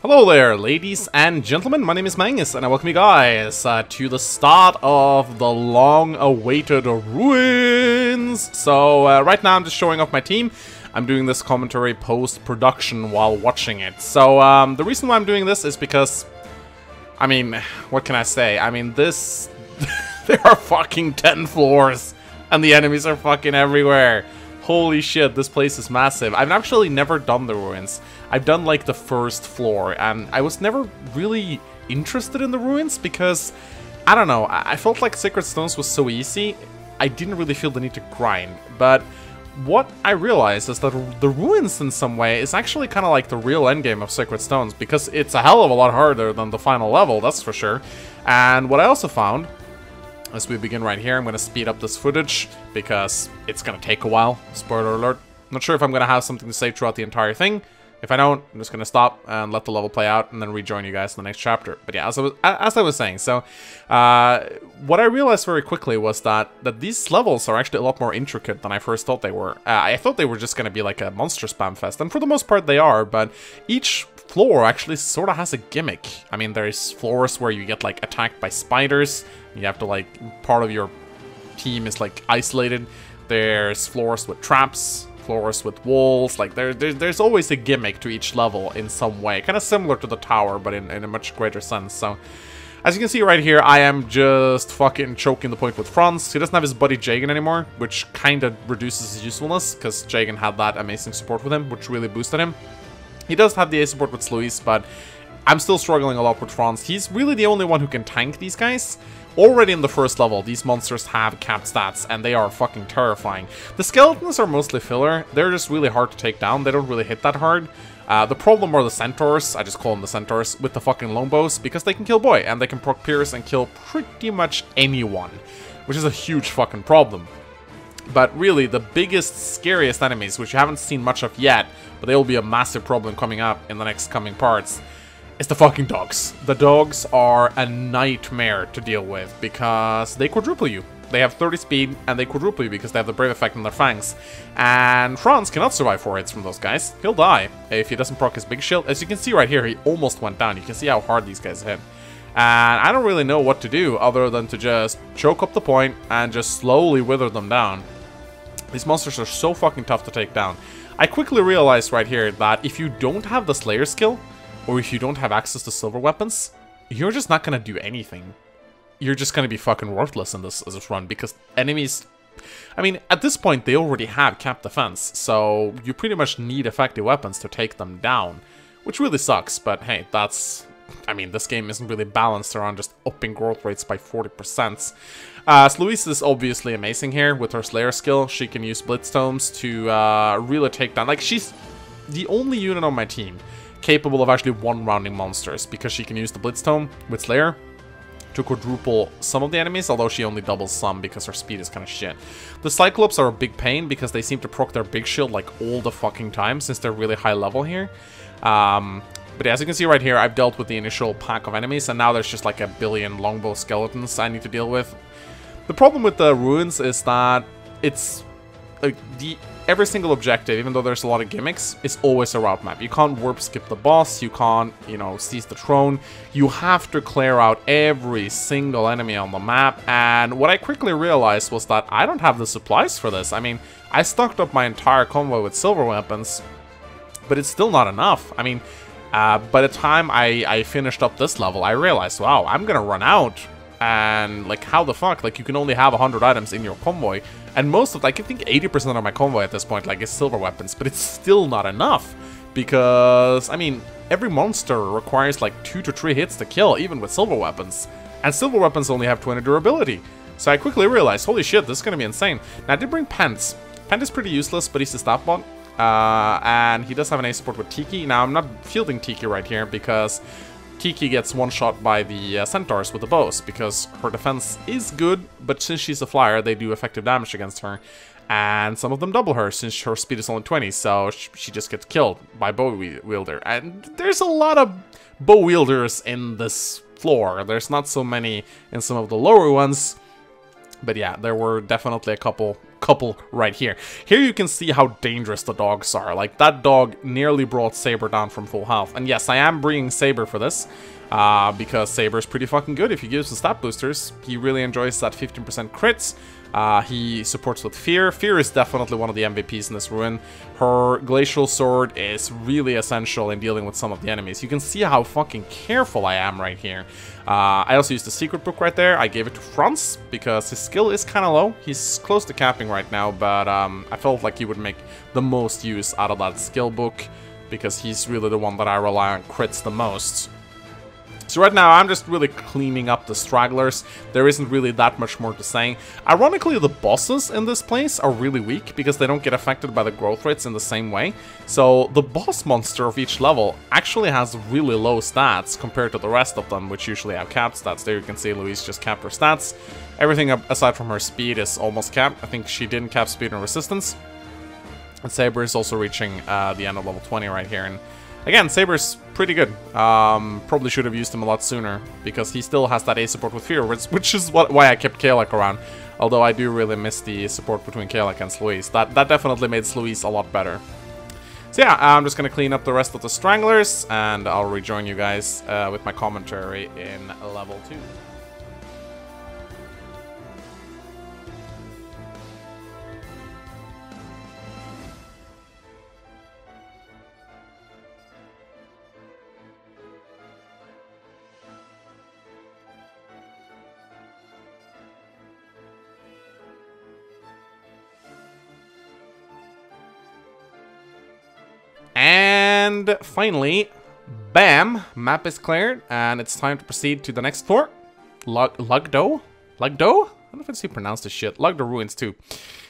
Hello there, ladies and gentlemen, my name is Mangus, and I welcome you guys to the start of the long-awaited ruins. So, right now I'm just showing off my team. I'm doing this commentary post-production while watching it. So, the reason why I'm doing this is because, I mean, what can I say? I mean, this... there are fucking 10 floors, and the enemies are fucking everywhere. Holy shit, this place is massive. I've actually never done the ruins. I've done like the first floor, and I was never really interested in the ruins because, I don't know, I felt like Sacred Stones was so easy, I didn't really feel the need to grind. But what I realized is that the ruins in some way is actually kind of like the real endgame of Sacred Stones, because it's a hell of a lot harder than the final level, that's for sure. And what I also found, as we begin right here, I'm going to speed up this footage because it's going to take a while. Spoiler alert. Not sure if I'm going to have something to say throughout the entire thing. If I don't, I'm just going to stop and let the level play out and then rejoin you guys in the next chapter. But yeah, as I was saying, so what I realized very quickly was that these levels are actually a lot more intricate than I first thought they were. I thought they were just going to be like a monster spam fest, and for the most part they are, but each floor actually sort of has a gimmick. I mean, there's floors where you get like attacked by spiders. You have to like, part of your team is like isolated. There's floors with traps, floors with walls. Like there's always a gimmick to each level in some way. Kind of similar to the tower, but in a much greater sense. So, as you can see right here, I am just fucking choking the point with Franz. He doesn't have his buddy Jagen anymore, which kind of reduces his usefulness, because Jagen had that amazing support with him, which really boosted him. He does have the A support with Sluis, but I'm still struggling a lot with Franz. He's really the only one who can tank these guys. Already in the first level, these monsters have capped stats, and they are fucking terrifying. The skeletons are mostly filler. They're just really hard to take down. They don't really hit that hard. The problem are the centaurs, I just call them the centaurs, with the fucking longbows, because they can kill boy, and they can proc pierce and kill pretty much anyone, which is a huge fucking problem. But really, the biggest, scariest enemies, which you haven't seen much of yet, but they will be a massive problem coming up in the next coming parts, is the fucking dogs. The dogs are a nightmare to deal with because they quadruple you. They have 30 speed and they quadruple you because they have the brave effect on their fangs. And Franz cannot survive 4 hits from those guys. He'll die if he doesn't proc his big shield. As you can see right here, he almost went down. You can see how hard these guys hit. And I don't really know what to do other than to just choke up the point and just slowly wither them down. These monsters are so fucking tough to take down. I quickly realized right here that if you don't have the Slayer skill, or if you don't have access to silver weapons, you're just not gonna do anything. You're just gonna be fucking worthless in this run, because enemies... I mean, at this point, they already have capped defense, so you pretty much need effective weapons to take them down, which really sucks, but hey, that's... I mean, this game isn't really balanced around just upping growth rates by 40%. Sluis is obviously amazing here with her Slayer skill. She can use Blitztomes to really take down... Like, she's the only unit on my team capable of actually one-rounding monsters, because she can use the Blitztome with Slayer to quadruple some of the enemies, although she only doubles some because her speed is kind of shit. The Cyclops are a big pain because they seem to proc their big shield like all the fucking time since they're really high level here. But as you can see right here, I've dealt with the initial pack of enemies, and now there's just like a billion longbow skeletons I need to deal with. The problem with the ruins is that it's like every single objective, even though there's a lot of gimmicks, is always a route map. You can't warp skip the boss, you can't, you know, seize the throne. You have to clear out every single enemy on the map, and what I quickly realized was that I don't have the supplies for this. I mean, I stocked up my entire convoy with silver weapons, but it's still not enough. I mean, by the time I finished up this level, I realized, wow, I'm gonna run out. And, like, how the fuck? Like, you can only have 100 items in your convoy. And most of, like, I think 80% of my convoy at this point, like, is silver weapons. But it's still not enough. Because, I mean, every monster requires, like, 2 to 3 hits to kill, even with silver weapons. And silver weapons only have 20 durability. So I quickly realized, holy shit, this is gonna be insane. Now, I did bring Pent. Pent is pretty useless, but he's a staff bot. And he does have an A support with Tiki. Now, I'm not fielding Tiki right here, because Tiki gets one-shot by the centaurs with the bows, because her defense is good, but since she's a flyer, they do effective damage against her. And some of them double her, since her speed is only 20, so she just gets killed by bow wielder. And there's a lot of bow wielders in this floor. There's not so many in some of the lower ones, but yeah, there were definitely a couple couple right here. Here you can see how dangerous the dogs are. Like, that dog nearly brought Saber down from full health. And yes, I am bringing Saber for this, because Saber is pretty fucking good. If you give some stat boosters, he really enjoys that 15% crits. He supports with Fear. Fear is definitely one of the MVPs in this ruin. Her Glacial Sword is really essential in dealing with some of the enemies. You can see how fucking careful I am right here. I also used the secret book right there. I gave it to Franz because his skill is kind of low. He's close to capping right now, but I felt like he would make the most use out of that skill book because he's really the one that I rely on crits the most. So right now, I'm just really cleaning up the stragglers. There isn't really that much more to say. Ironically, the bosses in this place are really weak because they don't get affected by the growth rates in the same way. So the boss monster of each level actually has really low stats compared to the rest of them, which usually have capped stats. There you can see Louise just capped her stats. Everything aside from her speed is almost capped. I think she didn't cap speed and resistance. And Saber is also reaching the end of level 20 right here. And again, Saber's pretty good. Probably should have used him a lot sooner, because he still has that A support with Fear, which is why I kept Kalek around. Although I do really miss the support between Kalek and Sluis. That definitely made Sluis a lot better. So yeah, I'm just gonna clean up the rest of the Stranglers, and I'll rejoin you guys with my commentary in level 2. And finally, bam, map is cleared, and it's time to proceed to the next floor. Lagdou? Lagdou? I don't know if it's how you pronounce this shit. Lagdou Ruins 2.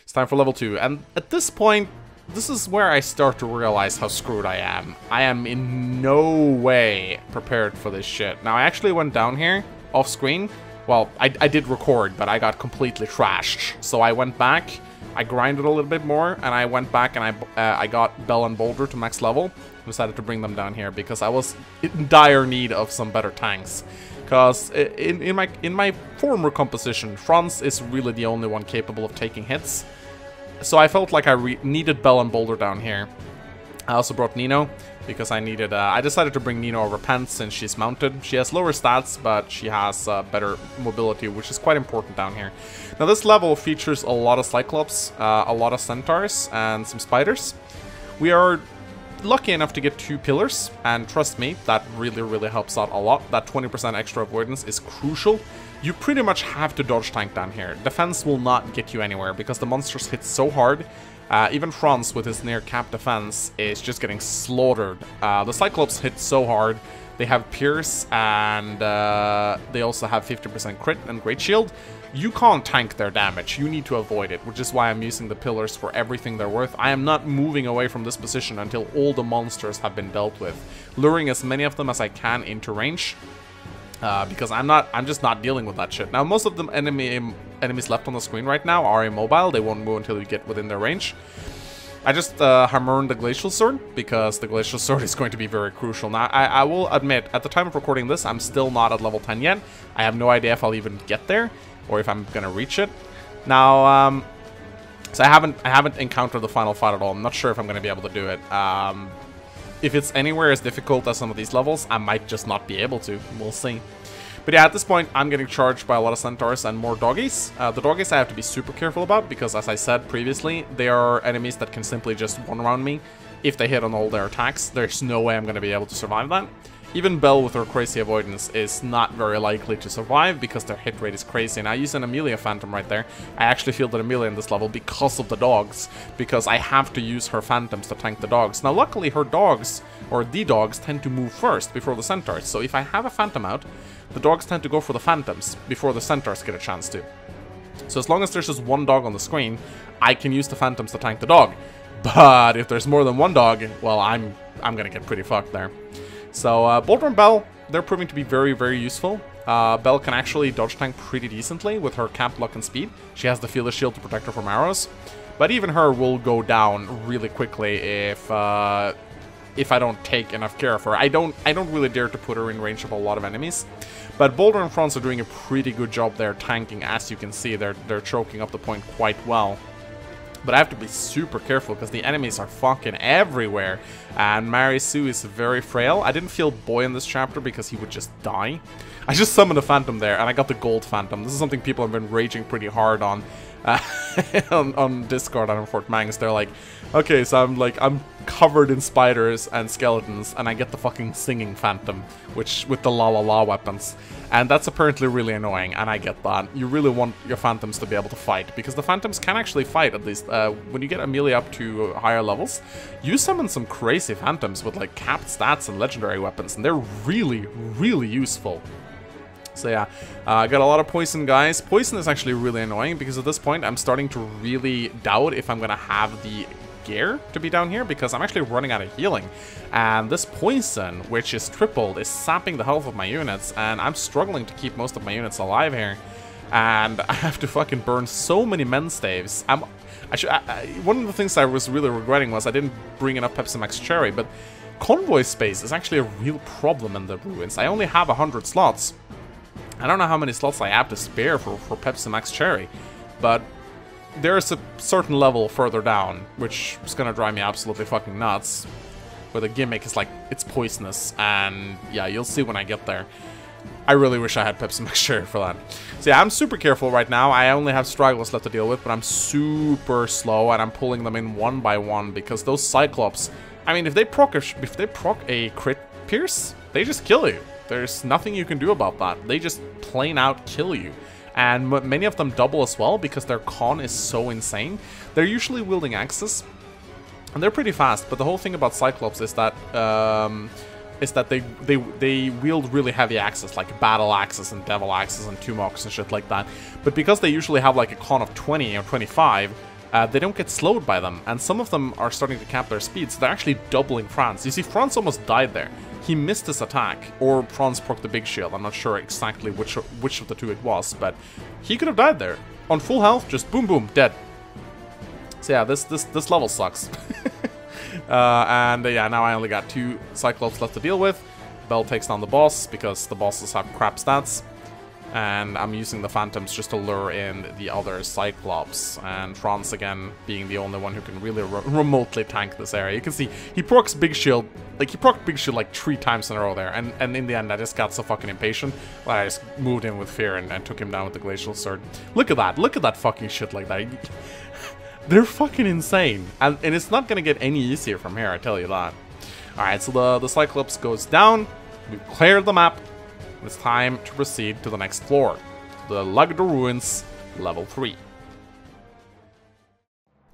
It's time for level 2, and at this point, this is where I start to realize how screwed I am. I am in no way prepared for this shit. Now, I actually went down here, off screen. Well, I did record, but I got completely trashed. So I went back, I grinded a little bit more, and I went back and I got Bell and Boulder to max level. Decided to bring them down here because I was in dire need of some better tanks. Because in my former composition, Franz is really the only one capable of taking hits. So I felt like I needed Bell and Boulder down here. I also brought Nino because I needed. I decided to bring Nino over Pence since she's mounted. She has lower stats, but she has better mobility, which is quite important down here. Now this level features a lot of Cyclops, a lot of Centaurs, and some Spiders. We are lucky enough to get 2 pillars, and trust me, that really helps out a lot. That 20% extra avoidance is crucial. You pretty much have to dodge tank down here. Defense will not get you anywhere because the monsters hit so hard. Even Franz with his near cap defense is just getting slaughtered. The Cyclops hit so hard. They have Pierce, and they also have 50% crit and Great Shield. You can't tank their damage, you need to avoid it, which is why I'm using the pillars for everything they're worth. I am not moving away from this position until all the monsters have been dealt with, luring as many of them as I can into range. Because I'm just not dealing with that shit. Now, most of the enemies left on the screen right now are immobile. They won't move until you get within their range. I just hammered the Glacial Sword because the Glacial Sword is going to be very crucial. Now, I will admit, at the time of recording this, I'm still not at level 10 yet. I have no idea if I'll even get there or if I'm gonna reach it. Now, so I haven't encountered the final fight at all. I'm not sure if I'm gonna be able to do it. If it's anywhere as difficult as some of these levels, I might just not be able to. We'll see. But yeah, at this point, I'm getting charged by a lot of Centaurs and more doggies. The doggies I have to be super careful about because, as I said previously, they are enemies that can simply just one-round me. If they hit on all their attacks, there's no way I'm going to be able to survive that. Even Belle with her crazy avoidance is not very likely to survive because their hit rate is crazy. And I use an Amelia Phantom right there. I actually fielded Amelia in this level because of the dogs. Because I have to use her Phantoms to tank the dogs. Now luckily her dogs, or the dogs, tend to move first before the Centaurs. So if I have a Phantom out, the dogs tend to go for the Phantoms before the Centaurs get a chance to. So as long as there's just one dog on the screen, I can use the Phantoms to tank the dog. But if there's more than one dog, well, I'm gonna get pretty fucked there. So, Boulder and Belle, they're proving to be very useful. Belle can actually dodge tank pretty decently with her camp luck and speed. She has the Fearless Shield to protect her from arrows. But even her will go down really quickly if I don't take enough care of her. I don't really dare to put her in range of a lot of enemies. But Boulder and Franz are doing a pretty good job there tanking. As you can see, they're choking up the point quite well. But I have to be super careful because the enemies are fucking everywhere. And Marisu is very frail. I didn't feel Boy in this chapter because he would just die. I just summoned a Phantom there and I got the Gold Phantom. This is something people have been raging pretty hard on. On Discord and on Fort Mangs. They're like, okay, so I'm covered in spiders and skeletons and I get the fucking singing Phantom, which with the la la la weapons. And that's apparently really annoying, and I get that. You really want your Phantoms to be able to fight, because the Phantoms can actually fight, at least. When you get Amelia up to higher levels, you summon some crazy Phantoms with like capped stats and legendary weapons, and they're really, really useful. So yeah, I got a lot of poison, guys. Poison is actually really annoying, because at this point I'm starting to really doubt if I'm gonna have the gear to be down here, because I'm actually running out of healing. And this poison, which is tripled, is sapping the health of my units, and I'm struggling to keep most of my units alive here. And I have to fucking burn so many men staves. One of the things I was really regretting was I didn't bring enough Pepsi Max Cherry, but convoy space is actually a real problem in the ruins. I only have 100 slots. I don't know how many slots I have to spare for Pepsi Max Cherry, but there's a certain level further down, which is gonna drive me absolutely fucking nuts, where the gimmick is like, it's poisonous, and yeah, you'll see when I get there. I really wish I had Pepsi Max Cherry for that. So yeah, I'm super careful right now. I only have stragglers left to deal with, but I'm super slow, and I'm pulling them in one by one, because those Cyclops, I mean, if they proc a crit pierce, they just kill you. There's nothing you can do about that. They just plain out kill you. And many of them double as well, because their con is so insane. They're usually wielding axes, and they're pretty fast. But the whole thing about Cyclops is that they wield really heavy axes, like battle axes and devil axes and Tumox and shit like that. But because they usually have like a con of 20 or 25, they don't get slowed by them. And some of them are starting to cap their speed, so they're actually doubling Franz. You see, Franz almost died there. He missed his attack, or Franz proc the big shield. I'm not sure exactly which of the two it was, but he could have died there. On full health, just boom boom, dead. So yeah, this level sucks. And yeah, now I only got 2 Cyclops left to deal with. Bell takes down the boss, because the bosses have crap stats. And I'm using the Phantoms just to lure in the other Cyclops. And Franz, again, being the only one who can really remotely tank this area. You can see, he procs Big Shield, like, he procced Big Shield like 3 times in a row there. And in the end, I just got so fucking impatient that I just moved in with fear and took him down with the Glacial Sword. Look at that fucking shit like that. They're fucking insane. And it's not gonna get any easier from here, I tell you that. Alright, so the Cyclops goes down. We've cleared the map. It's time to proceed to the next floor, the Lagdou Ruins, level 3.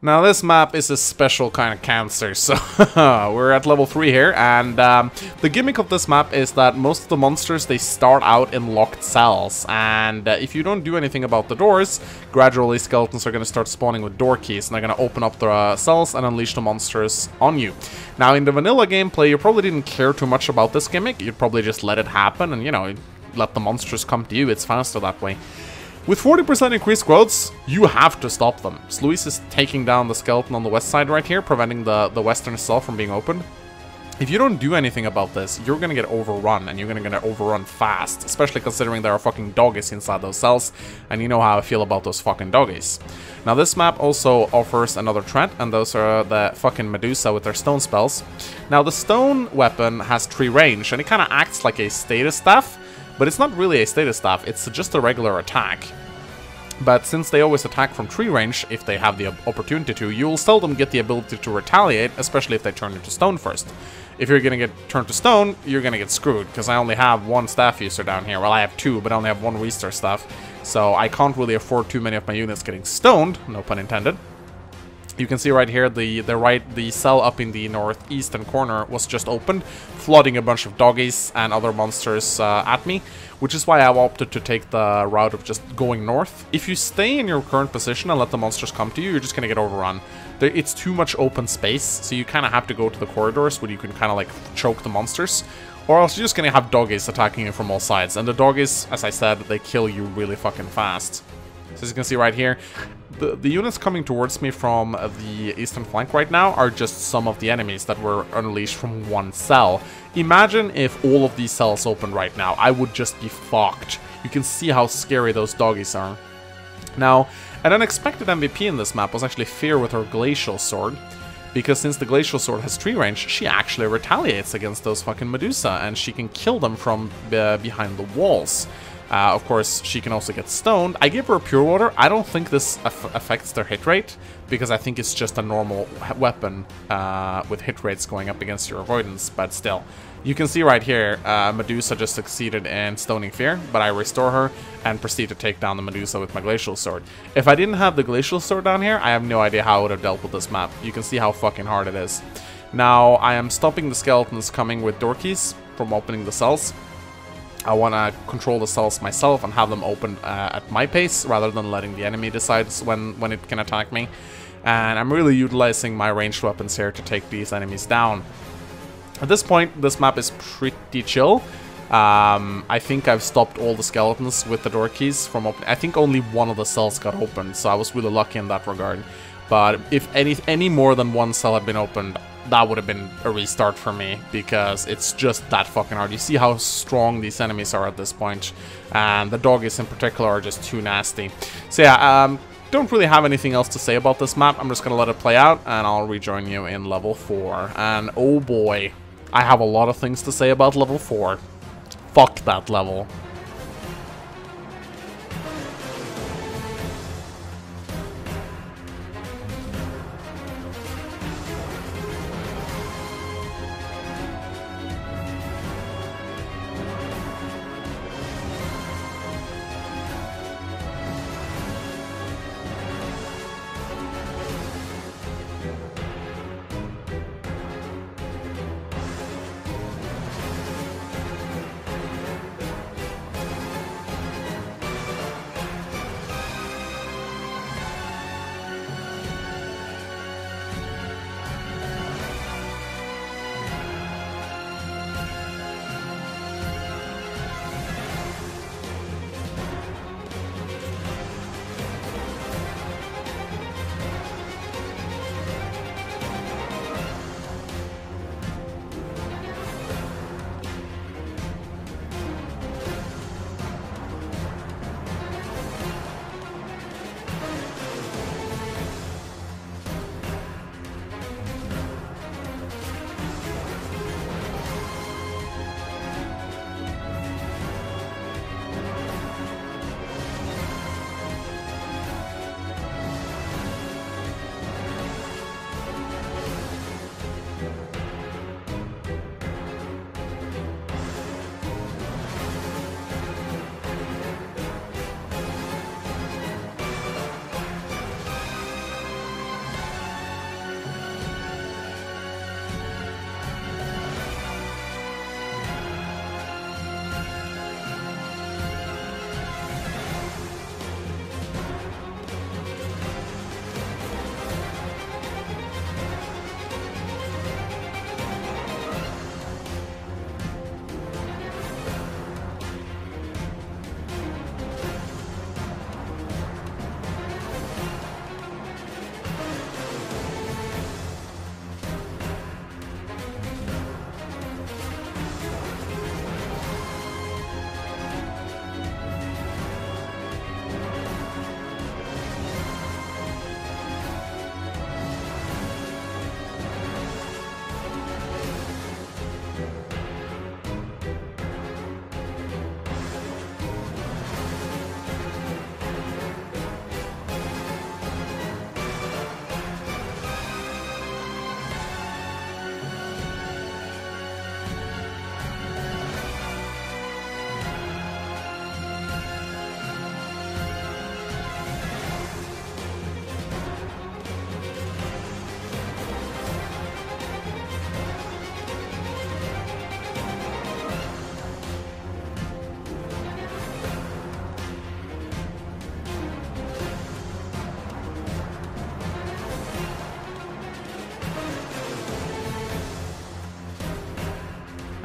Now this map is a special kind of cancer, so we're at level 3 here, and the gimmick of this map is that most of the monsters, they start out in locked cells, and if you don't do anything about the doors, gradually skeletons are going to start spawning with door keys, and they're going to open up the cells and unleash the monsters on you. Now in the vanilla gameplay, you probably didn't care too much about this gimmick. You'd probably just let it happen and, you know, let the monsters come to you. It's faster that way. With 40% increased growths, you have to stop them. Sluice is taking down the skeleton on the west side right here, preventing the western cell from being opened. If you don't do anything about this, you're gonna get overrun, and you're gonna get overrun fast, especially considering there are fucking doggies inside those cells, and you know how I feel about those fucking doggies. Now this map also offers another threat, and those are the fucking Medusa with their stone spells. Now the stone weapon has 3 range, and it kind of acts like a status staff, but it's not really a status staff, it's just a regular attack. But since they always attack from 3 range, if they have the opportunity to, you'll seldom get the ability to retaliate, especially if they turn into stone first. If you're gonna get turned to stone, you're gonna get screwed, because I only have 1 staff user down here. Well, I have 2, but I only have 1 restore staff, so I can't really afford too many of my units getting stoned, no pun intended. You can see right here, the cell up in the northeastern corner was just opened, flooding a bunch of doggies and other monsters at me, which is why I opted to take the route of just going north. If you stay in your current position and let the monsters come to you, you're just gonna get overrun. It's too much open space, so you kind of have to go to the corridors where you can kind of like choke the monsters, or else you're just gonna have doggies attacking you from all sides. And the doggies, as I said, they kill you really fucking fast. So as you can see right here, the units coming towards me from the eastern flank right now are just some of the enemies that were unleashed from 1 cell. Imagine if all of these cells opened right now. I would just be fucked. You can see how scary those doggies are. Now, An unexpected MVP in this map was actually Fear with her Glacial Sword, because since the Glacial Sword has tree range, she actually retaliates against those fucking Medusa, and she can kill them from behind the walls. Of course, she can also get stoned. I give her a Pure Water. I don't think this affects their hit rate, because I think it's just a normal weapon with hit rates going up against your avoidance, but still. You can see right here, Medusa just succeeded in stoning Fear, but I restore her and proceed to take down the Medusa with my Glacial Sword. If I didn't have the Glacial Sword down here, I have no idea how I would have dealt with this map. You can see how fucking hard it is. Now, I am stopping the skeletons coming with door keys from opening the cells. I want to control the cells myself and have them opened at my pace, rather than letting the enemy decide when it can attack me. And I'm really utilizing my ranged weapons here to take these enemies down. At this point, this map is pretty chill. I think I've stopped all the skeletons with the door keys from opening. I think only one of the cells got opened, so I was really lucky in that regard. But if any more than one cell had been opened, that would have been a restart for me, because it's just that fucking hard. You see how strong these enemies are at this point, and the doggies in particular are just too nasty. So yeah, don't really have anything else to say about this map. I'm just gonna let it play out, and I'll rejoin you in level 4. And oh boy, I have a lot of things to say about level 4. Fuck that level.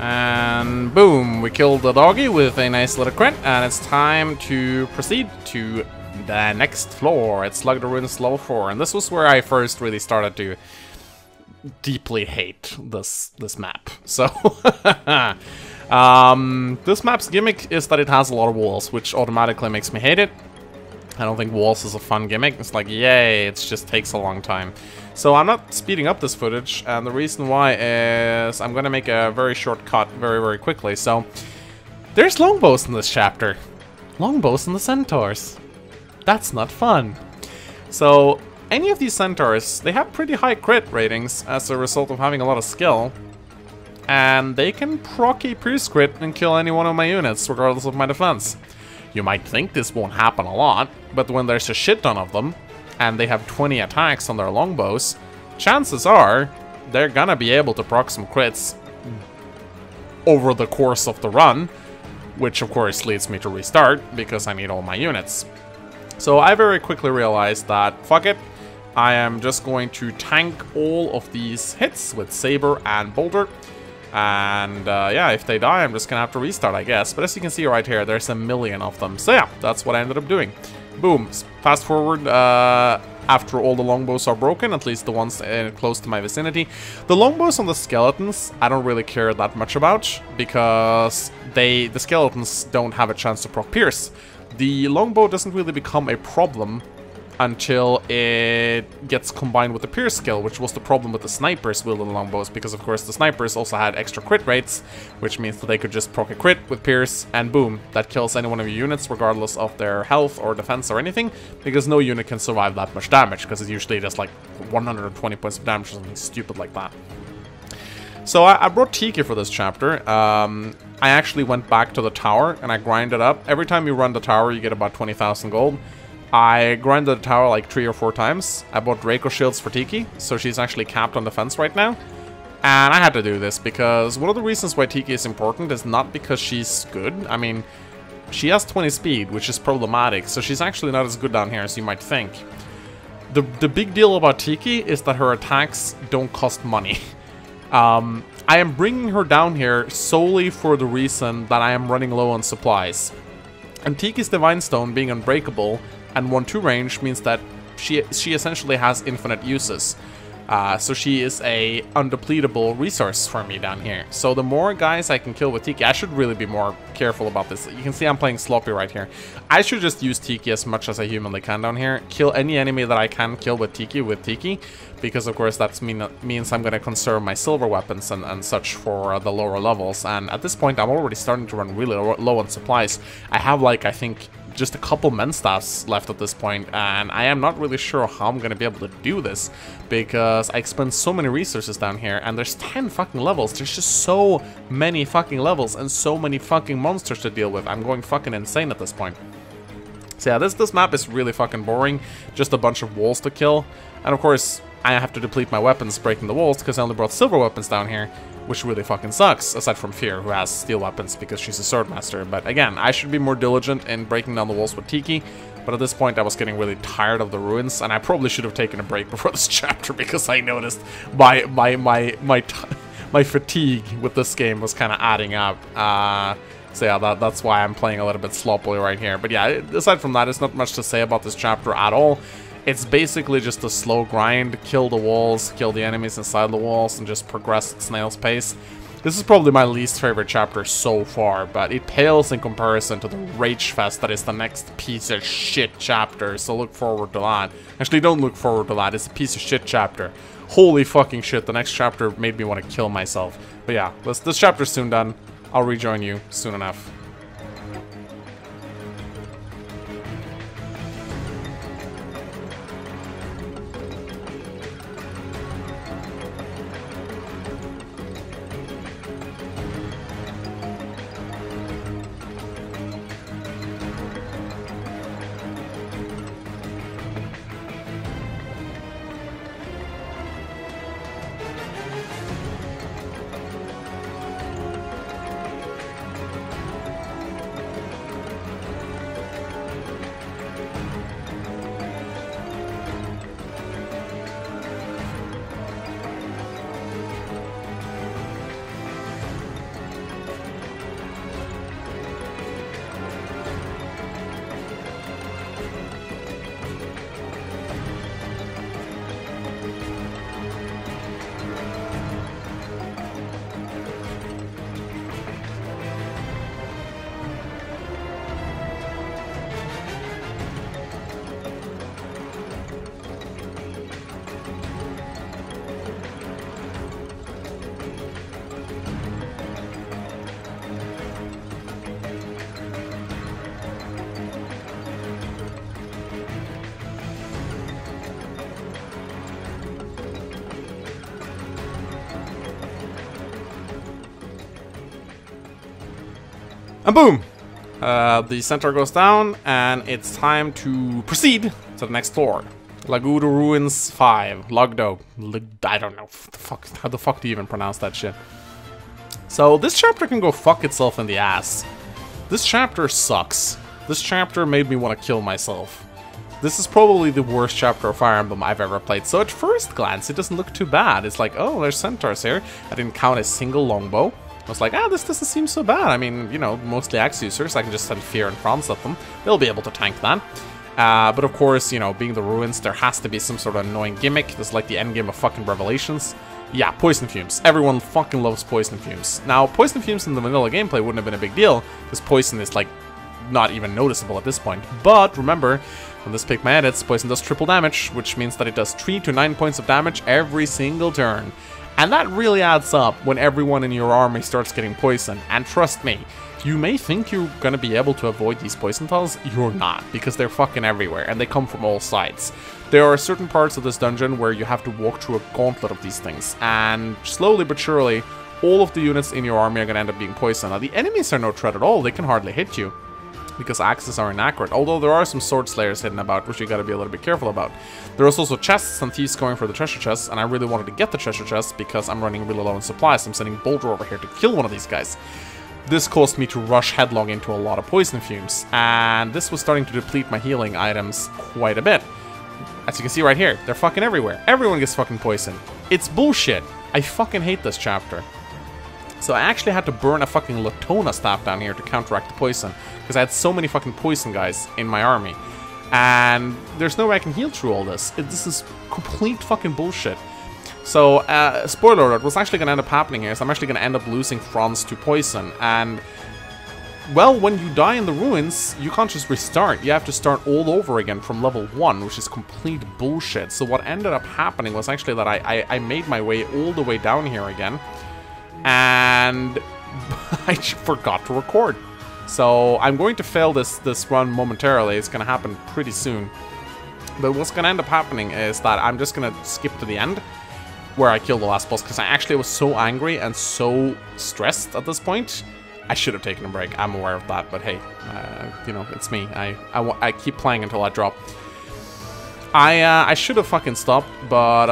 And boom, we killed the doggy with a nice little crit, and it's time to proceed to the next floor. It's Lagdou Ruins level 4, and this was where I first really started to deeply hate this map. So this map's gimmick is that it has a lot of walls, which automatically makes me hate it. I don't think walls is a fun gimmick. It's like, yay, it just takes a long time. So I'm not speeding up this footage, and the reason why is I'm gonna make a very short cut very, very quickly. So there's longbows in this chapter. Longbows and the centaurs. That's not fun. So any of these centaurs, they have pretty high crit ratings as a result of having a lot of skill. And they can proc a pierce crit and kill any one of my units, regardless of my defense. You might think this won't happen a lot, but when there's a shit ton of them, and they have 20 attacks on their longbows, chances are they're gonna be able to proc some crits over the course of the run, which of course leads me to restart, because I need all my units. So I very quickly realized that, fuck it, I am just going to tank all of these hits with Saber and Boulder. And yeah, if they die, I'm just gonna have to restart, I guess. But as you can see right here, there's a million of them. So yeah, that's what I ended up doing. Boom. Fast forward, after all the longbows are broken, at least the ones close to my vicinity. The longbows on the skeletons, I don't really care that much about, because the skeletons don't have a chance to proc pierce. The longbow doesn't really become a problem until it gets combined with the pierce skill, which was the problem with the snipers wielding longbows, because of course the snipers also had extra crit rates, which means that they could just proc a crit with pierce, and boom, that kills any one of your units, regardless of their health or defense or anything, because no unit can survive that much damage, because it's usually just like 120 points of damage or something stupid like that. So I brought Tiki for this chapter. I actually went back to the tower and I grinded up. Every time you run the tower, you get about 20,000 gold. I grinded the tower like 3 or 4 times. I bought Draco shields for Tiki, so she's actually capped on defense right now. And I had to do this because one of the reasons why Tiki is important is not because she's good. I mean, she has 20 speed, which is problematic, so she's actually not as good down here as you might think. The big deal about Tiki is that her attacks don't cost money. I am bringing her down here solely for the reason that I am running low on supplies. And Tiki's Divine Stone being unbreakable and 1-2 range means that she essentially has infinite uses. So she is a undepletable resource for me down here. So the more guys I can kill with Tiki, I should really be more careful about this. You can see I'm playing sloppy right here. I should just use Tiki as much as I humanly can down here. Kill any enemy that I can kill with Tiki, because of course that means I'm going to conserve my silver weapons and such for the lower levels. And at this point I'm already starting to run really low on supplies. I have like, I think, just a couple men staffs left at this point, and I am not really sure how I'm gonna be able to do this, because I expend so many resources down here, and there's 10 fucking levels. There's just so many fucking levels and so many fucking monsters to deal with. I'm going fucking insane at this point. So yeah, this map is really fucking boring. Just a bunch of walls to kill, and of course I have to deplete my weapons breaking the walls because I only brought silver weapons down here, which really fucking sucks, aside from Fear, who has steel weapons because she's a swordmaster. But again, I should be more diligent in breaking down the walls with Tiki, but at this point I was getting really tired of the ruins, and I probably should have taken a break before this chapter because I noticed my fatigue with this game was kind of adding up. So yeah, that's why I'm playing a little bit sloppily right here. But yeah, aside from that, there's not much to say about this chapter at all. It's basically just a slow grind, kill the walls, kill the enemies inside the walls, and just progress at snail's pace. This is probably my least favorite chapter so far, but it pales in comparison to the Rage Fest that is the next piece of shit chapter, so look forward to that. Actually, don't look forward to that, it's a piece of shit chapter. Holy fucking shit, the next chapter made me want to kill myself. But yeah, this chapter's soon done. I'll rejoin you soon enough. And boom! The center goes down, and it's time to proceed to the next floor. Lagdou Ruins 5. Lagdou. I don't know. How the fuck do you even pronounce that shit? So, this chapter can go fuck itself in the ass. This chapter sucks. This chapter made me want to kill myself. This is probably the worst chapter of Fire Emblem I've ever played. So at first glance, it doesn't look too bad. It's like, oh, there's centaurs here. I didn't count a single longbow. I was like, this doesn't seem so bad. I mean, you know, mostly axe users. I can just send Fear and Franz at them. They'll be able to tank that. But of course, you know, being the ruins, there has to be some sort of annoying gimmick. This is like the endgame of fucking Revelations. Yeah, poison fumes. Everyone fucking loves poison fumes. Now, poison fumes in the vanilla gameplay wouldn't have been a big deal, because poison is, like, not even noticeable at this point. But remember, when this pick my edits, poison does triple damage, which means that it does 3 to 9 points of damage every single turn. And that really adds up when everyone in your army starts getting poisoned. And trust me, you may think you're gonna be able to avoid these poison tiles. You're not, because they're fucking everywhere, and they come from all sides. There are certain parts of this dungeon where you have to walk through a gauntlet of these things, and slowly but surely, all of the units in your army are gonna end up being poisoned. Now, the enemies are no threat at all. They can hardly hit you, because axes are inaccurate, although there are some sword slayers hidden about, which you gotta be a little bit careful about. There are also chests and thieves going for the treasure chests, and I really wanted to get the treasure chests because I'm running really low on supplies. I'm sending Boulder over here to kill one of these guys. This caused me to rush headlong into a lot of poison fumes, and this was starting to deplete my healing items quite a bit. As you can see right here, they're fucking everywhere. Everyone gets fucking poisoned. It's bullshit. I fucking hate this chapter. So I actually had to burn a fucking Latona staff down here to counteract the poison, because I had so many fucking poison guys in my army. And there's no way I can heal through all this. This is complete fucking bullshit. So, spoiler alert, what's actually going to end up happening here is I'm actually going to end up losing Franz to poison. And, well, when you die in the ruins, you can't just restart. You have to start all over again from level 1, which is complete bullshit. So what ended up happening was actually that I made my way all the way down here again. And I forgot to record. So I'm going to fail this run momentarily. It's going to happen pretty soon. But what's going to end up happening is that I'm just going to skip to the end, where I kill the last boss, because I actually was so angry and so stressed at this point. I should have taken a break. I'm aware of that, but hey, you know, it's me. I keep playing until I drop. I should have fucking stopped, but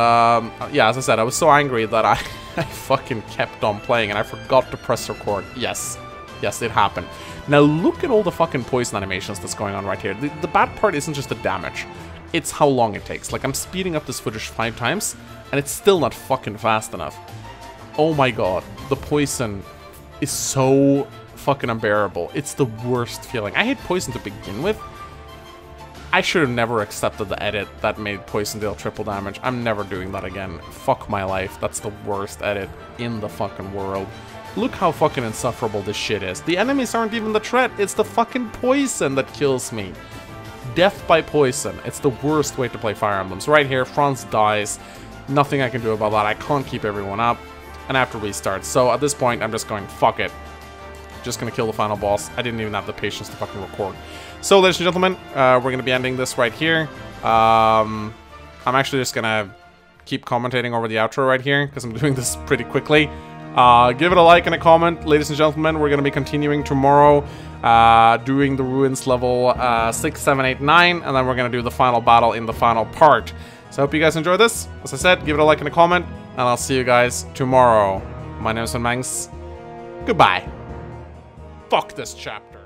yeah, as I said, I was so angry that I fucking kept on playing, and I forgot to press record. Yes, it happened. Now look at all the fucking poison animations that's going on right here. The bad part isn't just the damage, it's how long it takes. Like, I'm speeding up this footage 5 times, and it's still not fucking fast enough. Oh my god, the poison is so fucking unbearable. It's the worst feeling. I hate poison to begin with. I should have never accepted the edit that made poison deal triple damage. I'm never doing that again. Fuck my life. That's the worst edit in the fucking world. Look how fucking insufferable this shit is. The enemies aren't even the threat. It's the fucking poison that kills me. Death by poison. It's the worst way to play Fire Emblems. Right here, Franz dies. Nothing I can do about that. I can't keep everyone up. And I have to restart. So at this point, I'm just going, fuck it. Just gonna kill the final boss. I didn't even have the patience to fucking record. So, ladies and gentlemen, we're gonna be ending this right here. I'm actually just gonna keep commentating over the outro right here, because I'm doing this pretty quickly. Give it a like and a comment, ladies and gentlemen. We're gonna be continuing tomorrow, doing the ruins level 6, 7, 8, 9, and then we're gonna do the final battle in the final part. So I hope you guys enjoyed this. As I said, give it a like and a comment, and I'll see you guys tomorrow. My name is Mangs. Goodbye. Fuck this chapter.